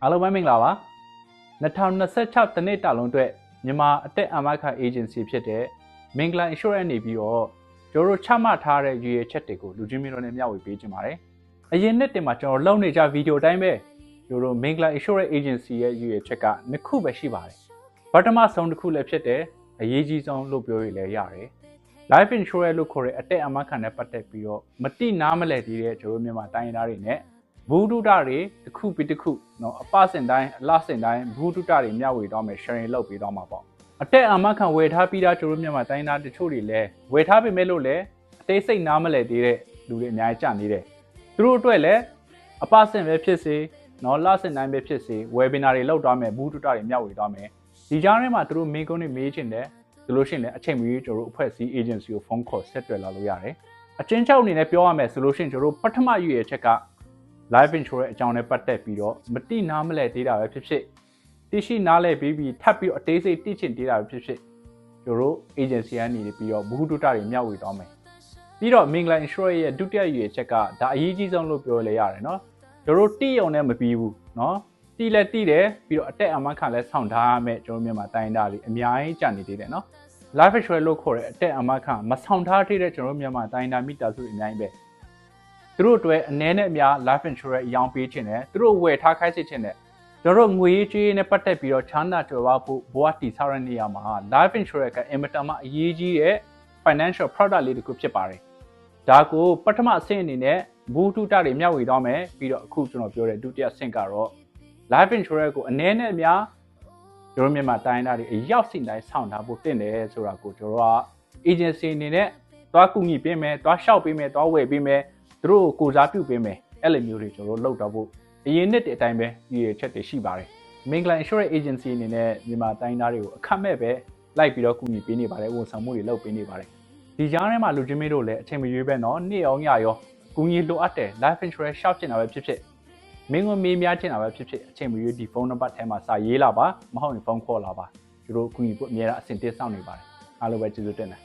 အားလုံးပဲမင်္ဂလာပါ2026တနှစ်တာလုံးအတွက်မြန်မာအသက်အာမခံ agency ဖြစ်တဲ့ Mingla Insurance နေပြီးတော့ကျွန်တော်တို့ချမှတ်ထားတဲ့ရည်ရွယ်ချက်တွေကိုလူချင်းမျိုးတို့နဲ့မျှဝေပေးခြင်းပါတယ်အရင်နှစ်တင်မှာကျွန်တော်လုပ်နေကြဗီဒီယိုတိုင်းပဲကျွန်တော်တို့ Mingla Insurance Agency ရဲ့ရည်ရွယ်ချက်ကနှစ်ခုပဲရှိပါတယ်ပထမဆုံးတစ်ခုလည်းဖြစ်တဲ့အရေးကြီးဆုံးလို့ပြောရလည်းရတယ် Life Insurance လို့ခေါ်တဲ့အသက်အာမခံနဲ့ပတ်သက်ပြီးတော့မတိနားမလဲသေးတဲ့ကျွန်တော်တို့မြန်မာတိုင်းသားတွေနဲ့ဘူဒုတာတွေတစ်ခုပြီးတစ်ခုเนาะအပစင်တိုင်းအလစင်တိုင်းဘူဒုတာတွေမျှဝေတော့မယ် sharing လုပ်ပေးတော့မှာပေါ့အတက်အာမခံဝယ်ထားပြီးသားကျွန်တော်မြန်မာတိုင်းသားတချို့တွေလည်းဝယ်ထားပေမဲ့လို့လည်းအသေးစိတ်နားမလဲသေးတဲ့လူတွေအများကြီးကြာနေတယ်သူတို့အတွက်လည်းအပစင်ပဲဖြစ်စေเนาะလစင်တိုင်းပဲဖြစ်စေ webinar တွေလုပ်တော့မယ်ဘူဒုတာတွေမျှဝေတော့မယ်ဒီကြားထဲမှာသူတို့ main ကုန်းတွေမေးချင်တယ်ဆိုလို့ရှိရင်လည်းအချိန်မီကျွန်တော်တို့အဖွဲ့အစည်း agency ကိုဖုန်းခေါ်ဆက်သွယ်လာလို့ရတယ်အချင်းချုပ်အနေနဲ့ပြောရမယ်ဆိုလို့ရှိရင်ကျွန်တော်တို့ပထမရည်ရွယ်ချက်ကLife Insurance အကြောင်းနဲ့ပတ်သက်ပြီးတော့မတိနားမလဲသေးတာပဲဖြစ်ဖြစ်သိရှိနားလဲပြီးထပ်ပြီးအသေးစိတ်သိချင်သေးတာပဲဖြစ်ဖြစ်ကျွန်တော်တို့ agency ကနေပြီးတော့ဘူးဒုတာတွေမျှဝေသွားမယ်ပြီးတော့ Mingla Insurance ရဲ့ဒုတိယရည်ရွယ်ချက်ကဒါအရေးကြီးဆုံးလို့ပြောလဲရတယ်เนาะကျွန်တော်တို့တိရုံနဲ့မပြီးဘူးเนาะတိလဲတိတယ်ပြီးတော့အတက်အမခံလဲဆောင်ထားရမယ်ကျွန်တော်မြန်မာတိုင်းသားတွေအများကြီးကြာနေသေးတယ်เนาะ Life Insurance လို့ခေါ်တဲ့အတက်အမခံမဆောင်ထားသေးတဲ့ကျွန်တော်မြန်မာတိုင်းသားမိသားစုအများကြီးပဲသူတို့အတွက်အနည်းနဲ့အများ life insurance အယောင်ပေးခြင်းနဲ့သူတို့ဝယ်ထားခိုင်းစေခြင်းနဲ့ကျွန်တော်တို့ငွေရေးကြေးရေးနဲ့ပတ်သက်ပြီးတော့ချမ်းသာကြွယ်ဝဖို့ဘဝတည်ဆောက်တဲ့နေရာမှာ life insurance ကအင်မတန်မှအရေးကြီးတဲ့ financial product လေးတစ်ခုဖြစ်ပါတယ်။ဒါကိုပထမအဆင့်အနေနဲ့ဘူတုတတွေမျှဝေသွားမယ်ပြီးတော့အခုကျွန်တော်ပြောတဲ့ဒုတိယအဆင့်ကတော့ life insurance ကိုအနည်းနဲ့အများကျွန်တော်မြန်မာတိုင်းသားတွေအရောက်စီတိုင်းဆောင်ထားဖို့တင်တယ်ဆိုတာကိုကျွန်တော်က agency အနေနဲ့သွားကူညီပေးမယ်သွားရှောက်ပေးမယ်သွားဝယ်ပေးမယ်သူတို့ကိုစားပြုပေးမယ်အဲ့လိုမျိုးတွေကျွန်တော်တို့လုပ်တော့ဖို့အရင်နှစ်တည်းအတိုင်းပဲရည်ရွယ်ချက်တွေရှိပါတယ် Mingla Insurance Agency အနေနဲ့မြန်မာတိုင်းသားတွေကိုအခမဲ့ပဲလိုက်ပြီးတော့ကူညီပေးနေပါတယ်ဝန်ဆောင်မှုတွေလုပ်ပေးနေပါတယ်ဒီကြားထဲမှာလူချင်းမင်းတို့လည်းအချိန်မရွေးပဲเนาะနေ့ရောညရောကူညီလိုအပ်တယ် Life Insurance ရှောက်ချင်တာပဲဖြစ်ဖြစ်မင်းကမေးများချင်တာပဲဖြစ်ဖြစ်အချိန်မရွေးဒီဖုန်းနံပါတ်ထဲမှာစာရေးလာပါမဟုတ်ရင်ဖုန်းခေါ်လာပါသူတို့ကူညီဖို့အများအားအဆင်သင့်စောင့်နေပါတယ်အားလုံးပဲကျေးဇူးတင်တယ်